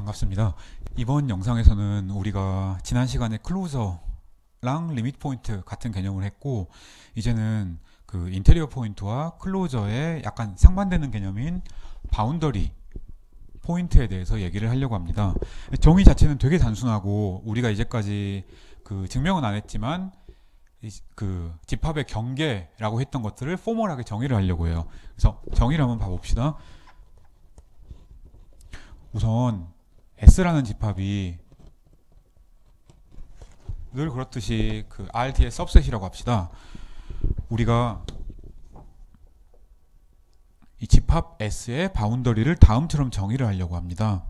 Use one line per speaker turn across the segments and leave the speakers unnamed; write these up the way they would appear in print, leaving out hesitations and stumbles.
반갑습니다. 이번 영상에서는 우리가 지난 시간에 클로저랑 리밋 포인트 같은 개념을 했고, 이제는 그 인테리어 포인트와 클로저의 약간 상반되는 개념인 바운더리 포인트에 대해서 얘기를 하려고 합니다. 정의 자체는 되게 단순하고, 우리가 이제까지 그 증명은 안 했지만 그 집합의 경계라고 했던 것들을 포멀하게 정의를 하려고 해요. 그래서 정의를 한번 봐봅시다. 우선 S라는 집합이 늘 그렇듯이 그 RT의 सब셋이라고 합시다. 우리가 이 집합 S의 바운더리를 다음처럼 정의를 하려고 합니다.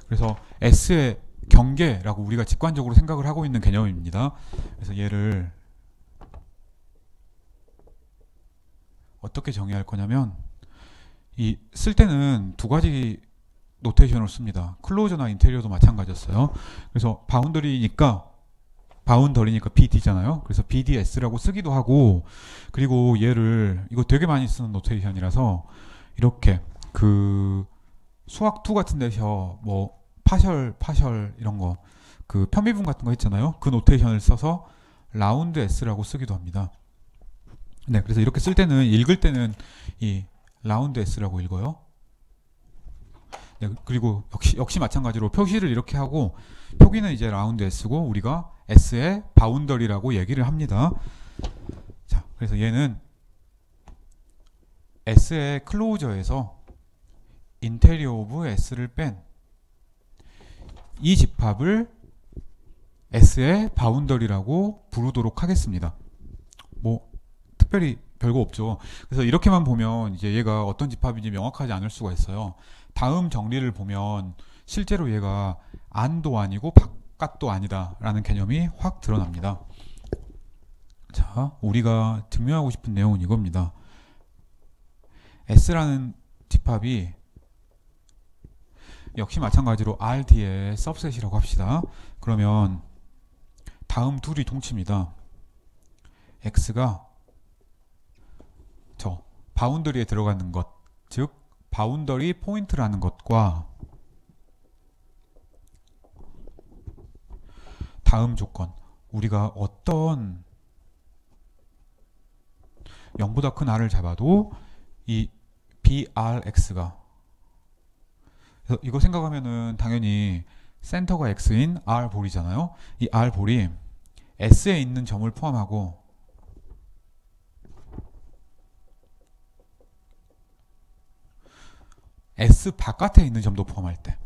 그래서 S의 경계라고 우리가 직관적으로 생각을 하고 있는 개념입니다. 그래서 얘를 어떻게 정의할 거냐면, 이 쓸 때는 두 가지 노테이션을 씁니다. 클로저나 인테리어도 마찬가지였어요. 그래서 바운더리니까 BD잖아요. 그래서 BDS라고 쓰기도 하고, 그리고 얘를 이거 되게 많이 쓰는 노테이션이라서 이렇게 그 수학 2 같은 데서 뭐 파셜 이런 거 그 편미분 같은 거 있잖아요. 그 노테이션을 써서 라운드 S라고 쓰기도 합니다. 네, 그래서 이렇게 쓸 때는, 읽을 때는 이 라운드 S라고 읽어요. 네, 그리고 역시 마찬가지로 표시를 이렇게 하고, 표기는 이제 라운드 S고 우리가 S의 바운더리라고 얘기를 합니다. 자, 그래서 얘는 S의 클로저에서 인테리어 오브 S를 뺀 이 집합을 S의 바운더리라고 부르도록 하겠습니다. 뭐 특별히 별거 없죠. 그래서 이렇게만 보면 이제 얘가 어떤 집합인지 명확하지 않을 수가 있어요. 다음 정리를 보면 실제로 얘가 안도 아니고 바깥도 아니다 라는 개념이 확 드러납니다. 자, 우리가 증명하고 싶은 내용은 이겁니다. S라는 집합이 역시 마찬가지로 RD의 सब셋이라고 합시다. 그러면 다음 둘이 동치입니다. X가 저 바운더리에 들어가는 것, 즉 바운더리 포인트라는 것과 다음 조건, 우리가 어떤 0보다 큰 R을 잡아도 이 BRX가, 그래서 이거 생각하면은 당연히 센터가 X인 R볼이잖아요. 이 R볼이 S에 있는 점을 포함하고 S 바깥에 있는 점도 포함할 때,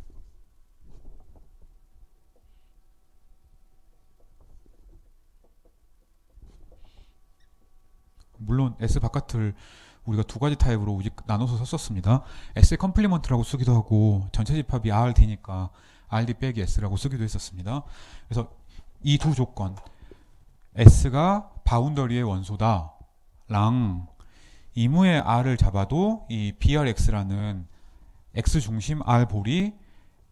물론 S 바깥을 우리가 두 가지 타입으로 나눠서 썼습니다. S의 컴플리먼트라고 쓰기도 하고, 전체 집합이 RD니까 RD 빼기 S라고 쓰기도 했었습니다. 그래서 이 두 조건, S가 바운더리의 원소다 랑 이무의 R을 잡아도 이 BRX라는 X 중심 R 볼이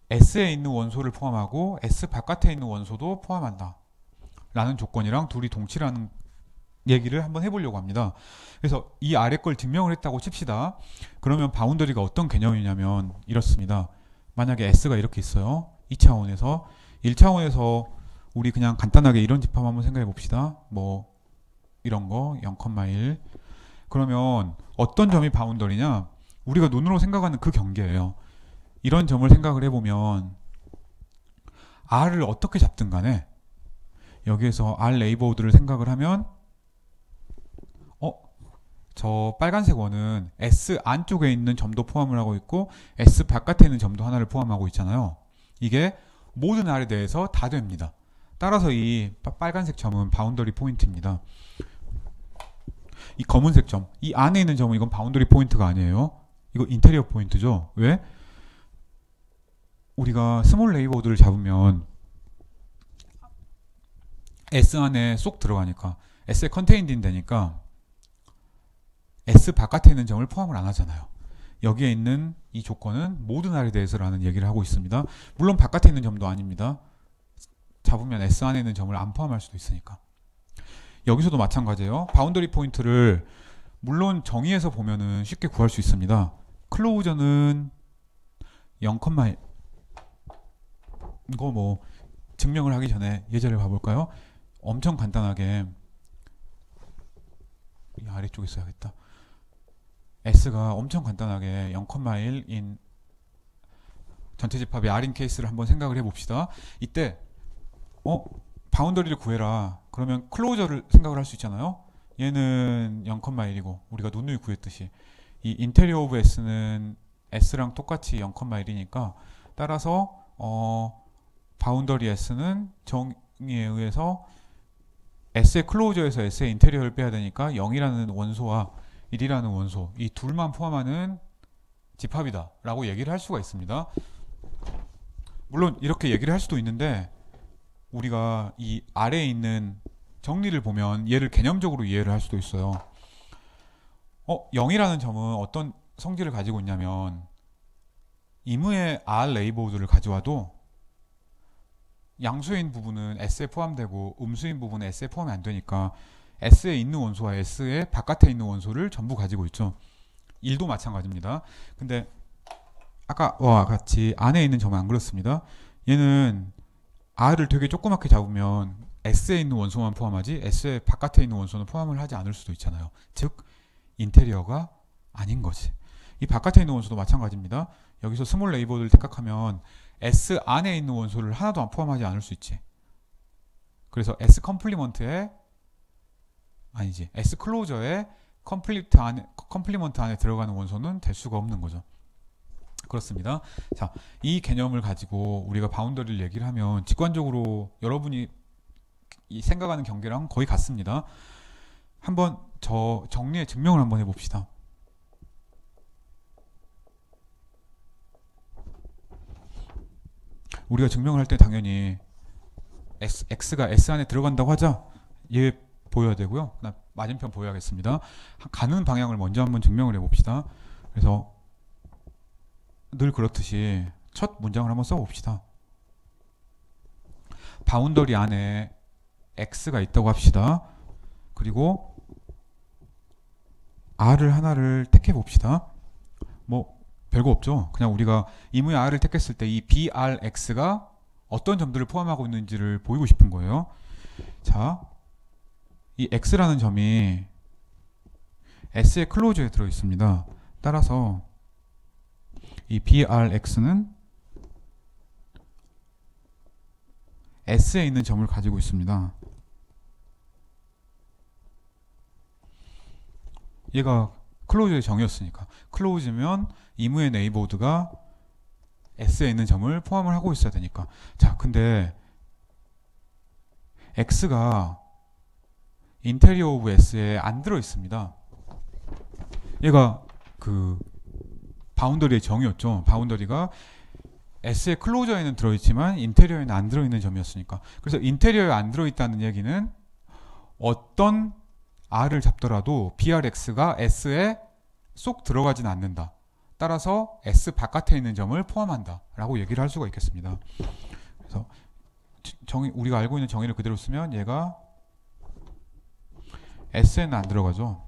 S에 있는 원소를 포함하고 S 바깥에 있는 원소도 포함한다 라는 조건이랑 둘이 동치라는 얘기를 한번 해보려고 합니다. 그래서 이 아래 걸 증명을 했다고 칩시다. 그러면 바운더리가 어떤 개념이냐면 이렇습니다. 만약에 S가 이렇게 있어요. 2차원에서 1차원에서 우리 그냥 간단하게 이런 집합 한번 생각해 봅시다. 뭐 이런 거 0,1. 그러면 어떤 점이 바운더리냐? 우리가 눈으로 생각하는 그 경계예요. 이런 점을 생각을 해보면 R을 어떻게 잡든 간에 여기에서 R 네이버드를 생각을 하면 저 빨간색 원은 S 안쪽에 있는 점도 포함을 하고 있고 S 바깥에 있는 점도 하나를 포함하고 있잖아요. 이게 모든 R에 대해서 다 됩니다. 따라서 이 빨간색 점은 바운더리 포인트입니다. 이 검은색 점, 이 안에 있는 점은 이건 바운더리 포인트가 아니에요. 이거 인테리어 포인트죠. 왜? 우리가 스몰 네이버드를 잡으면 S 안에 쏙 들어가니까, S에 컨테인딩 되니까 S 바깥에 있는 점을 포함을 안 하잖아요. 여기에 있는 이 조건은 모든 R에 대해서라는 얘기를 하고 있습니다. 물론 바깥에 있는 점도 아닙니다. 잡으면 S 안에 있는 점을 안 포함할 수도 있으니까. 여기서도 마찬가지예요. 바운더리 포인트를 물론 정의에서 보면은 쉽게 구할 수 있습니다. 클로저는 0, 이거 뭐 증명을 하기 전에 예제를 봐볼까요? 엄청 간단하게 이 아래쪽에 써야겠다. S가 엄청 간단하게 0,1인 전체 집합이 R인 케이스를 한번 생각을 해봅시다. 이때 바운더리를 구해라. 그러면 클로저를 생각을 할 수 있잖아요. 얘는 0,1이고 우리가 누누이 구했듯이 이 인테리어 오브 S는 S랑 똑같이 0,1이니까 따라서 바운더리 S는 정의에 의해서 S의 클로저에서 S의 인테리어를 빼야 되니까 0이라는 원소와 1이라는 원소 이 둘만 포함하는 집합이다 라고 얘기를 할 수가 있습니다. 물론 이렇게 얘기를 할 수도 있는데 우리가 이 아래에 있는 정리를 보면 얘를 개념적으로 이해를 할 수도 있어요. 0이라는 점은 어떤 성질을 가지고 있냐면 임의의 R 레이보드를 가져와도 양수인 부분은 S에 포함되고 음수인 부분은 S에 포함이 안 되니까 S에 있는 원소와 S의 바깥에 있는 원소를 전부 가지고 있죠. 1도 마찬가지입니다. 근데 아까와 같이 안에 있는 점은 안 그렇습니다. 얘는 R을 되게 조그맣게 잡으면 S에 있는 원소만 포함하지 S의 바깥에 있는 원소는 포함을 하지 않을 수도 있잖아요. 즉 인테리어가 아닌 거지. 이 바깥에 있는 원소도 마찬가지입니다. 여기서 스몰 레이버드를 택각하면 S 안에 있는 원소를 하나도 안 포함하지 않을 수 있지. 그래서 S 컴플리먼트에 아니지 S 클로저에 컴플리먼트 안에 들어가는 원소는 될 수가 없는 거죠. 그렇습니다. 자, 이 개념을 가지고 우리가 바운더리를 얘기를 하면 직관적으로 여러분이 생각하는 경계랑 거의 같습니다. 한번 저 정리의 증명을 한번 해봅시다. 우리가 증명을 할 때 당연히 X가 S 안에 들어간다고 하자. 얘 보여야 되고요. 맞은편 보여야겠습니다. 가는 방향을 먼저 한번 증명을 해봅시다. 그래서 늘 그렇듯이 첫 문장을 한번 써봅시다. 바운더리 안에 X가 있다고 합시다. 그리고 R을 하나를 택해 봅시다. 뭐 별거 없죠. 그냥 우리가 임의 R을 택했을 때 이 BRX가 어떤 점들을 포함하고 있는지를 보이고 싶은 거예요. 자, 이 X라는 점이 S의 클로저에 들어 있습니다. 따라서 이 BRX는 S에 있는 점을 가지고 있습니다. 얘가 클로즈의 정의였으니까 클로즈면 임의의 네이버드가 S에 있는 점을 포함을 하고 있어야 되니까. 자, 근데 X가 인테리어 오브 S에 안 들어 있습니다. 얘가 그 바운더리의 정의였죠. 바운더리가 S의 클로저에는 들어있지만 인테리어에는 안 들어있는 점이었으니까. 그래서 인테리어에 안 들어있다는 얘기는 어떤 R을 잡더라도 BRX가 S에 쏙 들어가진 않는다. 따라서 S 바깥에 있는 점을 포함한다 라고 얘기를 할 수가 있겠습니다. 그래서 우리가 알고 있는 정의를 그대로 쓰면 얘가 S에는 안 들어가죠.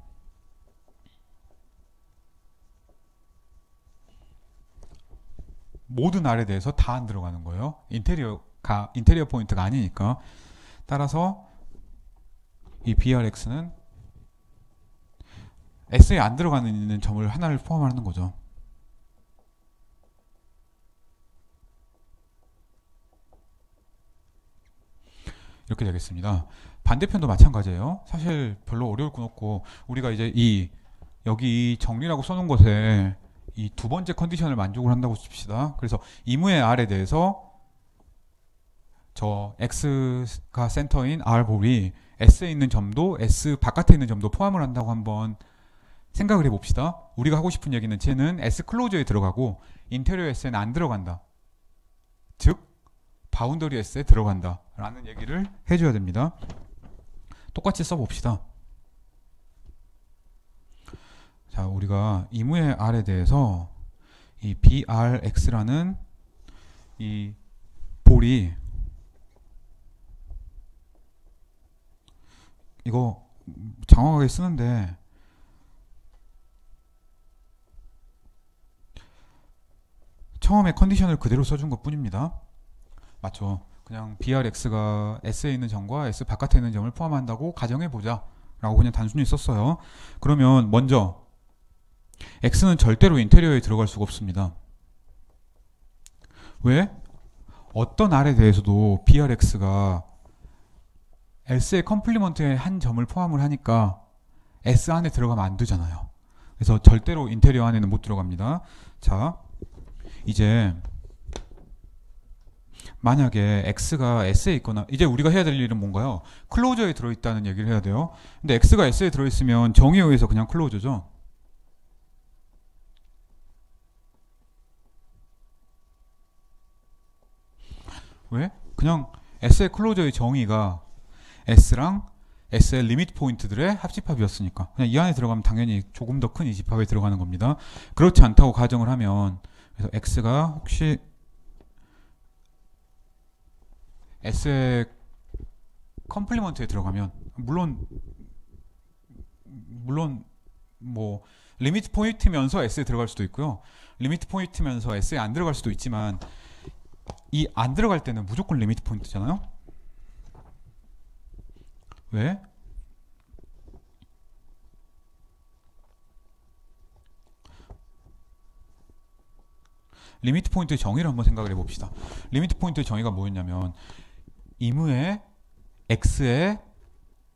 모든 R에 대해서 다 안 들어가는 거예요. 인테리어 포인트가 아니니까. 따라서 이 BRX는 S에 안 들어가는 점을 하나를 포함하는 거죠. 이렇게 되겠습니다. 반대편도 마찬가지예요. 사실 별로 어려울 건 없고 우리가 이제 여기 정리라고 써놓은 것에 이 두 번째 컨디션을 만족을 한다고 칩시다. 그래서 임의의 R에 대해서 저 X가 센터인 R볼이 S에 있는 점도 S 바깥에 있는 점도 포함을 한다고 한번 생각을 해봅시다. 우리가 하고 싶은 얘기는 쟤는 S 클로저에 들어가고 인테리어 S에는 안 들어간다. 즉 바운더리 S에 들어간다 라는 얘기를 해줘야 됩니다. 똑같이 써봅시다. 자, 우리가 임의의 R에 대해서 이 BRX라는 이 볼이 이거 장황하게 쓰는데 처음에 컨디션을 그대로 써준 것 뿐입니다. 맞죠? 그냥 BRX가 S에 있는 점과 S 바깥에 있는 점을 포함한다고 가정해보자 라고 그냥 단순히 썼어요. 그러면 먼저 X는 절대로 인테리어에 들어갈 수가 없습니다. 왜? 어떤 R에 대해서도 BRX가 S의 컴플리먼트의 한 점을 포함을 하니까 S 안에 들어가면 안 되잖아요. 그래서 절대로 인테리어 안에는 못 들어갑니다. 자, 이제 만약에 X가 S에 있거나, 이제 우리가 해야 될 일은 뭔가요? 클로저에 들어있다는 얘기를 해야 돼요. 근데 X가 S에 들어있으면 정의에 의해서 그냥 클로저죠. 왜? 그냥 S의 클로저의 정의가 S랑 S의 리미트 포인트들의 합집합이었으니까 그냥 이 안에 들어가면 당연히 조금 더 큰 이 집합에 들어가는 겁니다. 그렇지 않다고 가정을 하면, 그래서 X가 혹시 S의 컴플리먼트에 들어가면 물론 뭐 리미트 포인트면서 S에 들어갈 수도 있고요. 리미트 포인트면서 S에 안 들어갈 수도 있지만 이 안 들어갈 때는 무조건 리미트 포인트잖아요. 왜? 리미트 포인트의 정의를 한번 생각을 해봅시다. 리미트 포인트의 정의가 뭐였냐면 임의의 X의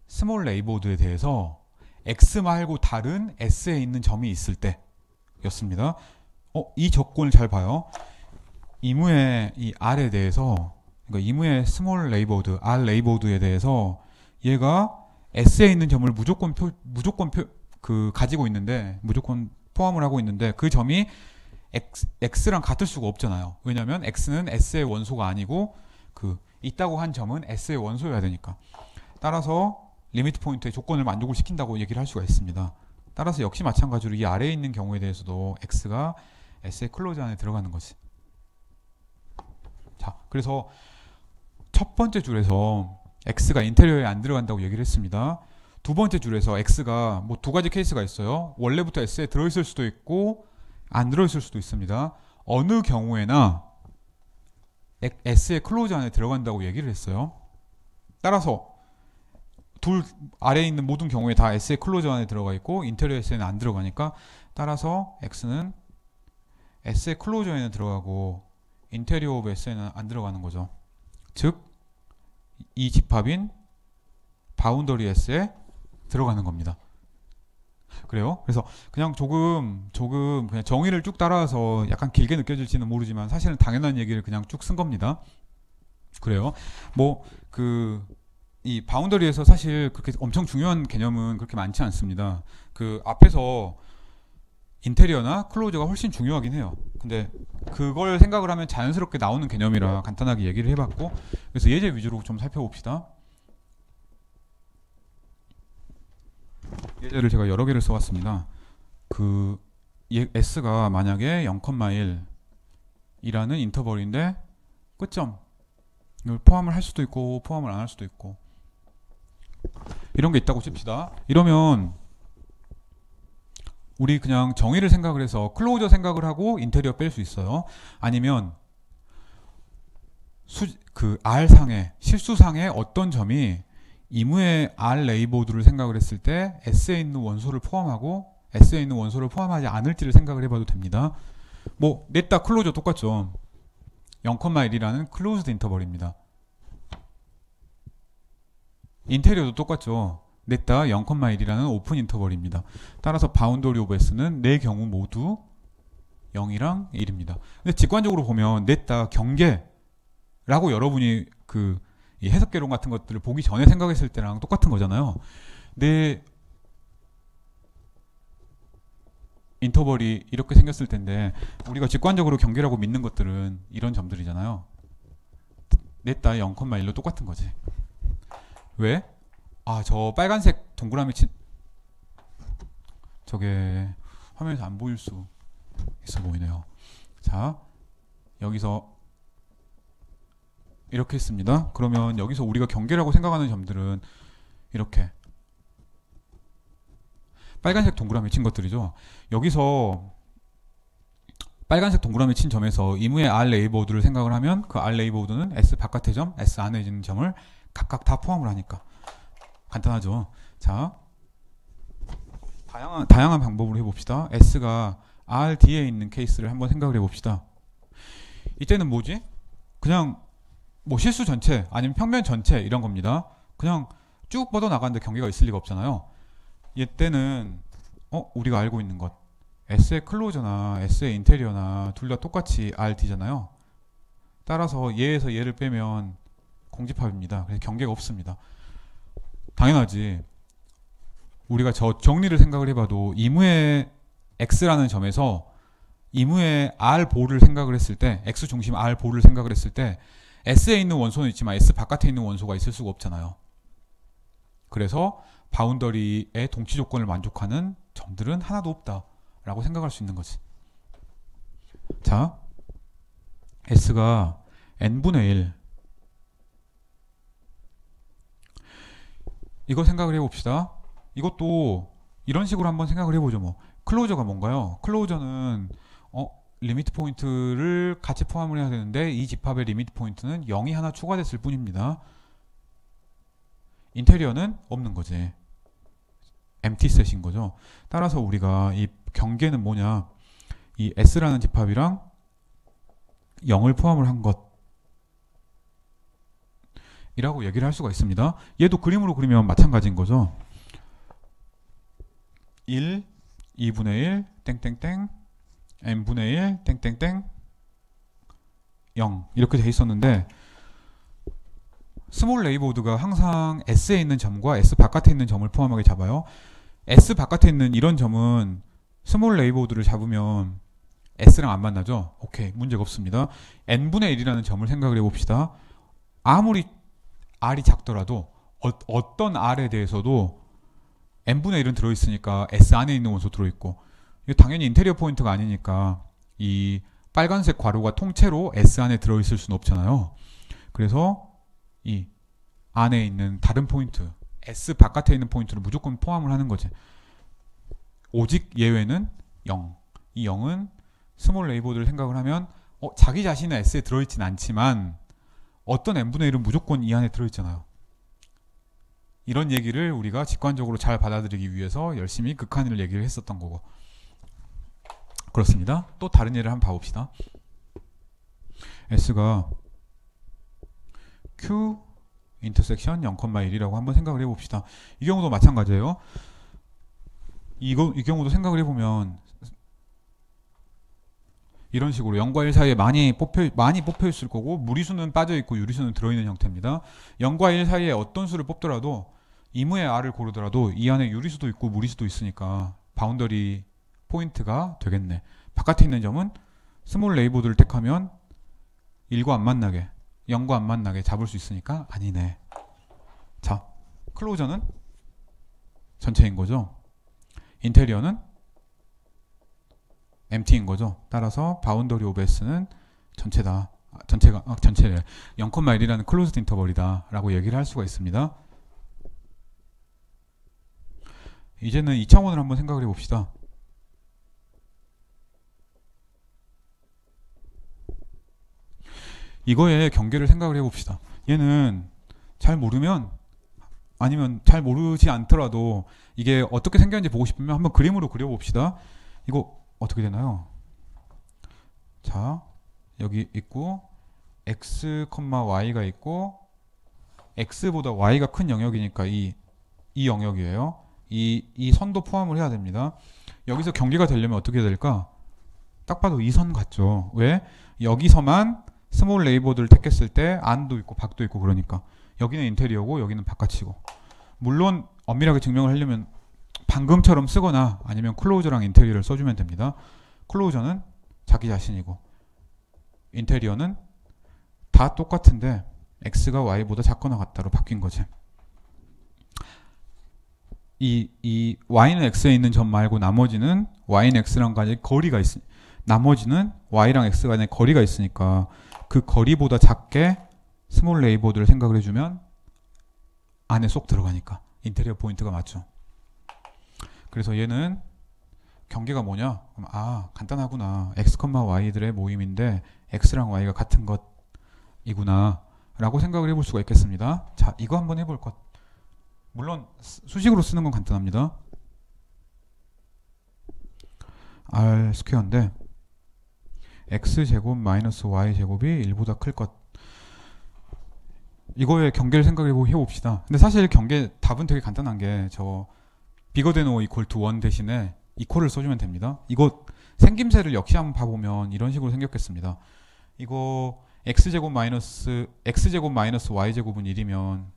스몰 레이보드에 대해서 X 말고 다른 S에 있는 점이 있을 때였습니다. 이 조건을 잘 봐요. 임의의 이 R에 대해서, 그러니까 임의의 스몰 레이보드, R 레이보드에 대해서 얘가 S에 있는 점을 무조건 가지고 있는데, 무조건 포함을 하고 있는데 그 점이 X랑 같을 수가 없잖아요. 왜냐면 X는 S의 원소가 아니고 있다고 한 점은 S의 원소여야 되니까. 따라서 리미트 포인트의 조건을 만족을 시킨다고 얘기를 할 수가 있습니다. 따라서 역시 마찬가지로 이 아래에 있는 경우에 대해서도 X가 S의 클로즈 안에 들어가는 거지. 자, 그래서 첫 번째 줄에서 X가 인테리어에 안 들어간다고 얘기를 했습니다. 두 번째 줄에서 X가 뭐 두 가지 케이스가 있어요. 원래부터 S에 들어있을 수도 있고 안 들어있을 수도 있습니다. 어느 경우에나 S의 클로즈 안에 들어간다고 얘기를 했어요. 따라서 둘 아래에 있는 모든 경우에 다 S의 클로즈 안에 들어가 있고 인테리어 S에는 안 들어가니까, 따라서 X는 S의 클로저에는 들어가고 인테리어 오브 S에는 안 들어가는 거죠. 즉 이 집합인 바운더리 S에 들어가는 겁니다. 그래요? 그래서 그냥 조금 그냥 정의를 쭉 따라서 약간 길게 느껴질지는 모르지만 사실은 당연한 얘기를 그냥 쭉 쓴 겁니다. 그래요? 뭐 이 바운더리에서 사실 그렇게 엄청 중요한 개념은 그렇게 많지 않습니다. 앞에서 인테리어나 클로저가 훨씬 중요하긴 해요. 근데 그걸 생각을 하면 자연스럽게 나오는 개념이라 간단하게 얘기를 해봤고, 그래서 예제 위주로 좀 살펴봅시다. 예제를 제가 여러 개를 써왔습니다. S가 만약에 0,1이라는 인터벌인데 끝점 이걸 포함을 할 수도 있고 포함을 안 할 수도 있고 이런 게 있다고 칩시다. 이러면 우리 그냥 정의를 생각을 해서 클로저 생각을 하고 인테리어 뺄 수 있어요. 아니면 R상의 실수상의 어떤 점이 임의의 R 레이보드를 생각을 했을 때 S에 있는 원소를 포함하고 S에 있는 원소를 포함하지 않을지를 생각을 해봐도 됩니다. 뭐 넷 다 클로저 똑같죠. 0,1이라는 클로즈드 인터벌입니다. 인테리어도 똑같죠. 넷 다 0,1이라는 오픈 인터벌입니다. 따라서 바운더리 오브 S는 네 경우 모두 0이랑 1입니다. 근데 직관적으로 보면 넷 다 경계라고 여러분이 이 해석개론 같은 것들을 보기 전에 생각했을 때랑 똑같은 거잖아요. 내 인터벌이 이렇게 생겼을 텐데 우리가 직관적으로 경계라고 믿는 것들은 이런 점들이잖아요. 넷 다 0,1로 똑같은 거지. 왜? 저 빨간색 동그라미 저게 화면에서 안 보일 수 있어 보이네요. 자, 여기서 이렇게 했습니다. 그러면 여기서 우리가 경계라고 생각하는 점들은 이렇게 빨간색 동그라미 친 것들이죠. 여기서 빨간색 동그라미 친 점에서 이무의 R 레이보드를 생각을 하면 그 R 레이보드는 S 바깥의 점, S 안에 있는 점을 각각 다 포함을 하니까 간단하죠. 자, 다양한 방법으로 해봅시다. S가 R 뒤에 있는 케이스를 한번 생각을 해봅시다. 이때는 뭐지? 그냥 뭐 실수 전체 아니면 평면 전체 이런 겁니다. 그냥 쭉 뻗어나가는데 경계가 있을 리가 없잖아요. 이때는 우리가 알고 있는 것 S의 클로저나 S의 인테리어나 둘 다 똑같이 RD잖아요. 따라서 얘에서 얘를 빼면 공집합입니다. 그래서 경계가 없습니다. 당연하지. 우리가 저 정리를 생각을 해봐도 이무의 X라는 점에서 이무의 R 보를 생각을 했을 때 X 중심 R 보를 생각을 했을 때 S에 있는 원소는 있지만 S 바깥에 있는 원소가 있을 수가 없잖아요. 그래서 바운더리의 동치 조건을 만족하는 점들은 하나도 없다 라고 생각할 수 있는 거지. 자, S가 n분의 1 이거 생각을 해봅시다. 이것도 이런 식으로 한번 생각을 해보죠. 뭐 클로저가 뭔가요? 클로저는 리미트 포인트를 같이 포함을 해야 되는데 이 집합의 리미트 포인트는 0이 하나 추가됐을 뿐입니다. 인테리어는 없는 거지. empty set인 거죠. 따라서 우리가 이 경계는 뭐냐? 이 S라는 집합이랑 0을 포함을 한 것이라고 얘기를 할 수가 있습니다. 얘도 그림으로 그리면 마찬가지인 거죠. 1, 2분의 1, 땡땡땡, n분의 1, 땡땡땡, 0 이렇게 돼 있었는데 스몰 레이보드가 항상 S에 있는 점과 S 바깥에 있는 점을 포함하게 잡아요. S 바깥에 있는 이런 점은 스몰 레이보드를 잡으면 S랑 안 만나죠. 오케이, 문제가 없습니다. n분의 1이라는 점을 생각을 해봅시다. 아무리 R이 작더라도 어떤 R에 대해서도 n분의 1은 들어있으니까 S 안에 있는 원소 들어있고 이거 당연히 인테리어 포인트가 아니니까 이 빨간색 괄호가 통째로 S 안에 들어있을 수는 없잖아요. 그래서 이 안에 있는 다른 포인트 S 바깥에 있는 포인트를 무조건 포함을 하는 거지. 오직 예외는 0. 이 0은 스몰 레이보드를 생각을 하면 자기 자신은 S에 들어있진 않지만 어떤 n분의 1은 무조건 이 안에 들어있잖아요. 이런 얘기를 우리가 직관적으로 잘 받아들이기 위해서 열심히 극한을 얘기를 했었던 거고 그렇습니다. 또 다른 예를 한번 봐봅시다. S가 Q 인터섹션 0,1이라고 한번 생각을 해봅시다. 이 경우도 마찬가지예요. 이 경우도 생각을 해보면 이런 식으로 0과 1 사이에 많이 뽑혀 있을 거고 무리수는 빠져 있고 유리수는 들어있는 형태입니다. 0과 1 사이에 어떤 수를 뽑더라도 이무의 R을 고르더라도 이 안에 유리수도 있고 무리수도 있으니까 바운더리 포인트가 되겠네. 바깥에 있는 점은 스몰 레이보드를 택하면 1과 안 만나게 0과 안 만나게 잡을 수 있으니까 아니네. 자, 클로저는 전체인 거죠. 인테리어는 empty인 거죠. 따라서 바운더리 오브 S는 전체다. 전체래. 0,1이라는 클로즈드 인터벌이다 라고 얘기를 할 수가 있습니다. 이제는 2차원을 한번 생각을 해봅시다. 이거의 경계를 생각을 해봅시다. 얘는 잘 모르면 아니면 잘 모르지 않더라도 이게 어떻게 생겼는지 보고 싶으면 한번 그림으로 그려봅시다. 이거 어떻게 되나요? 자, 여기 있고 x, y가 있고 x보다 y가 큰 영역이니까 이 영역이에요. 이 선도 포함을 해야 됩니다. 여기서 경계가 되려면 어떻게 해야 될까? 딱 봐도 이 선 같죠. 왜? 여기서만 스몰 레이보드를 택했을 때 안도 있고 밖도 있고 그러니까 여기는 인테리어고 여기는 바깥이고 물론 엄밀하게 증명을 하려면 방금처럼 쓰거나 아니면 클로저랑 인테리어를 써주면 됩니다. 클로저는 자기 자신이고 인테리어는 다 똑같은데 x가 y보다 작거나 같다로 바뀐 거지. 이 y는 x에 있는 점 말고 나머지는 y는 x랑 간의 거리가 나머지는 y랑 x 간의 거리가 있으니까 그 거리보다 작게 스몰 레이보드를 생각을 해주면 안에 쏙 들어가니까 인테리어 포인트가 맞죠. 그래서 얘는 경계가 뭐냐? 그럼 간단하구나. x, y들의 모임인데 x랑 y가 같은 것이구나 라고 생각을 해볼 수가 있겠습니다. 자, 이거 한번 해볼 것. 물론 수식으로 쓰는 건 간단합니다. r 스퀘어인데 x제곱 마이너스 y제곱이 1보다 클 것. 이거의 경계를 해봅시다. 근데 사실 답은 되게 간단한 게 저 bigger than or equal to 1 대신에 equal을 써주면 됩니다. 이거 생김새를 역시 한번 봐보면 이런 식으로 생겼겠습니다. 이거 x제곱 마이너스 y제곱은 1이면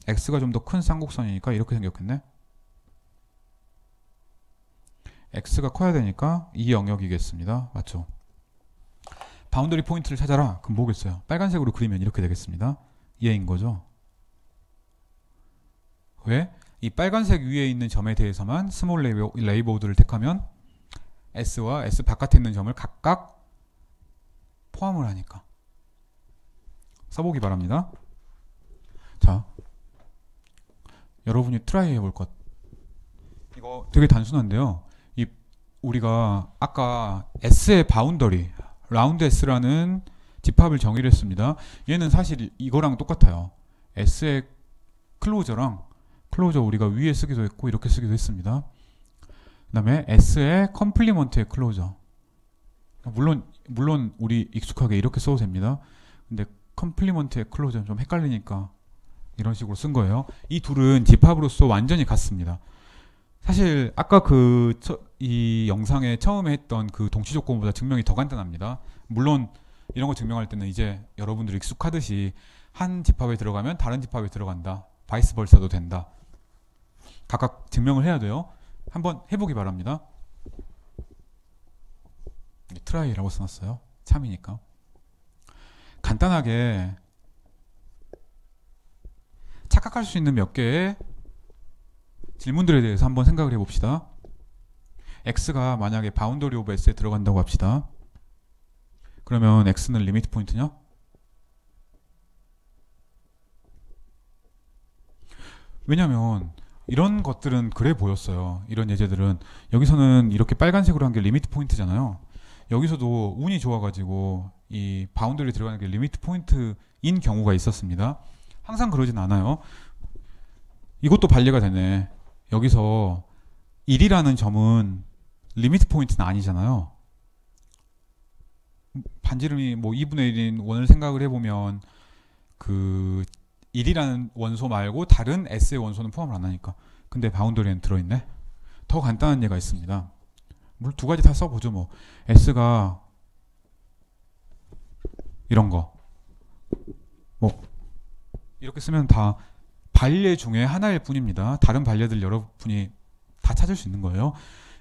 x가 좀 더 큰 쌍곡선이니까 이렇게 생겼겠네. x가 커야 되니까 이 영역이겠습니다. 맞죠? 바운더리 포인트를 찾아라. 그럼 뭐겠어요? 빨간색으로 그리면 이렇게 되겠습니다. 얘인 거죠. 왜? 이 빨간색 위에 있는 점에 대해서만 스몰 레이보드를 택하면 S와 S 바깥에 있는 점을 각각 포함을 하니까. 써보기 바랍니다. 자, 여러분이 트라이 해볼 것. 이거 되게 단순한데요. 우리가 아까 S의 바운더리, 라운드 S라는 집합을 정의를 했습니다. 얘는 사실 이거랑 똑같아요. S의 클로저랑 클로저 우리가 위에 쓰기도 했고 이렇게 쓰기도 했습니다. 그 다음에 S의 컴플리먼트의 클로저. 물론 우리 익숙하게 이렇게 써도 됩니다. 근데 컴플리먼트의 클로저는 좀 헷갈리니까 이런 식으로 쓴 거예요. 이 둘은 집합으로서 완전히 같습니다. 사실 아까 이 영상에 처음에 했던 그 동치 조건보다 증명이 더 간단합니다. 물론 이런 거 증명할 때는 이제 여러분들이 익숙하듯이 한 집합에 들어가면 다른 집합에 들어간다. 바이스 벌사도 된다. 각각 증명을 해야 돼요. 한번 해보기 바랍니다. 트라이라고 써놨어요. 참이니까. 간단하게 착각할 수 있는 몇 개의 질문들에 대해서 한번 생각을 해봅시다. x가 만약에 바운더리 오브 s에 들어간다고 합시다. 그러면 x는 리미트 포인트냐? 왜냐면 이런 것들은 그래 보였어요. 이런 예제들은 여기서는 이렇게 빨간색으로 한 게 리미트 포인트잖아요. 여기서도 운이 좋아가지고 이 바운더리 들어가는 게 리미트 포인트인 경우가 있었습니다. 항상 그러진 않아요. 이것도 반례가 되네. 여기서 1이라는 점은 리미트 포인트는 아니잖아요. 반지름이 뭐 2분의 1인 원을 생각을 해보면 그 1이라는 원소 말고 다른 S의 원소는 포함을 안 하니까. 근데 바운더리에는 들어있네. 더 간단한 예가 있습니다. 물론 두 가지 다 써보죠. 뭐 S가 이런 거 뭐 이렇게 쓰면 다 반례 중에 하나일 뿐입니다. 다른 반례들 여러분이 다 찾을 수 있는 거예요.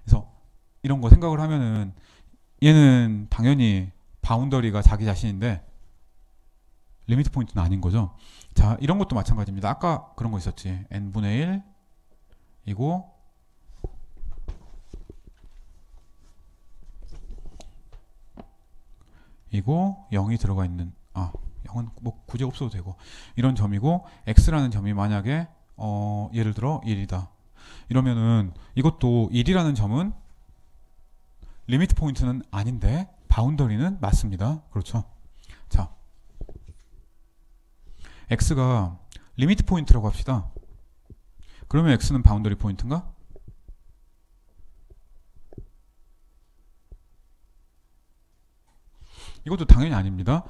그래서 이런 거 생각을 하면은 얘는 당연히 바운더리가 자기 자신인데 리미트 포인트는 아닌 거죠. 자, 이런 것도 마찬가지입니다. 아까 그런 거 있었지. n분의 1 이고 이고 0이 들어가 있는 0은 뭐 굳이 없어도 되고 이런 점이고 x라는 점이 만약에 예를 들어 1이다. 이러면은 이것도 1이라는 점은 리미트 포인트는 아닌데 바운더리는 맞습니다. 그렇죠? 자, x가 리미트 포인트라고 합시다. 그러면 x는 바운더리 포인트인가? 이것도 당연히 아닙니다.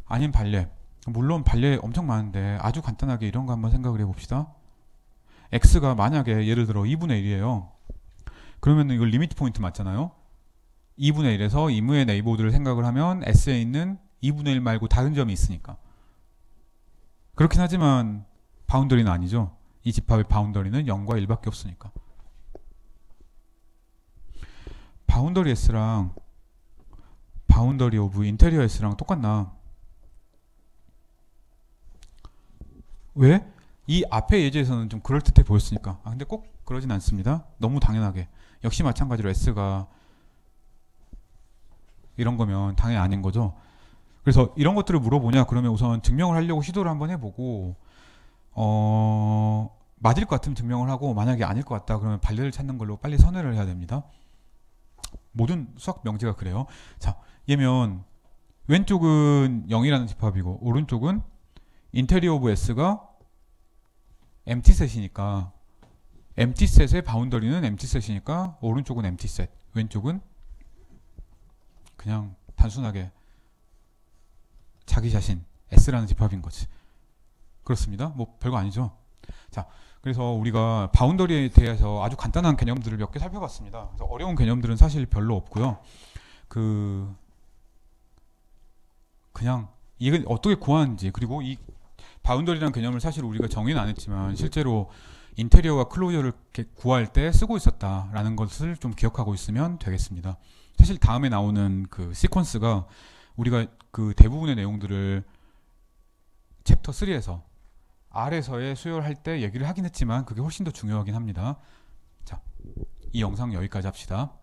아닌 반례. 물론 반례 엄청 많은데 아주 간단하게 이런 거 한번 생각을 해봅시다. x가 만약에 예를 들어 2분의 1이에요. 그러면 이거 리미트 포인트 맞잖아요. 2분의 1에서 이무의 네이버들을 생각을 하면 S에 있는 2분의 1 말고 다른 점이 있으니까. 그렇긴 하지만 바운더리는 아니죠. 이 집합의 바운더리는 0과 1밖에 없으니까. 바운더리 S랑 바운더리 오브 인테리어 S랑 똑같나? 왜? 이 앞의 예제에서는 좀 그럴듯해 보였으니까. 근데 꼭 그러진 않습니다. 너무 당연하게. 역시 마찬가지로 S가 이런 거면 당연히 아닌 거죠. 그래서 이런 것들을 물어보냐? 그러면 우선 증명을 하려고 시도를 한번 해보고 맞을 것 같으면 증명을 하고 만약에 아닐 것 같다 그러면 반례를 찾는 걸로 빨리 선회를 해야 됩니다. 모든 수학 명제가 그래요. 자, 얘면 왼쪽은 0이라는 집합이고 오른쪽은 인테리어 오브 S가 empty set이니까 empty set의 바운더리는 empty set이니까 오른쪽은 empty set, 왼쪽은 그냥 단순하게 자기 자신 S라는 집합인 거지. 그렇습니다. 뭐 별거 아니죠. 자, 그래서 우리가 바운더리에 대해서 아주 간단한 개념들을 몇 개 살펴봤습니다. 그래서 어려운 개념들은 사실 별로 없고요. 그냥 이게 어떻게 구하는지, 그리고 이 바운더리라는 개념을 사실 우리가 정의는 안 했지만 실제로 인테리어와 클로저를 구할 때 쓰고 있었다라는 것을 좀 기억하고 있으면 되겠습니다. 사실 다음에 나오는 그 시퀀스가 우리가 그 대부분의 내용들을 챕터 3에서 R에서의 수요를 때 얘기를 하긴 했지만 그게 훨씬 더 중요하긴 합니다. 자, 이 영상 여기까지 합시다.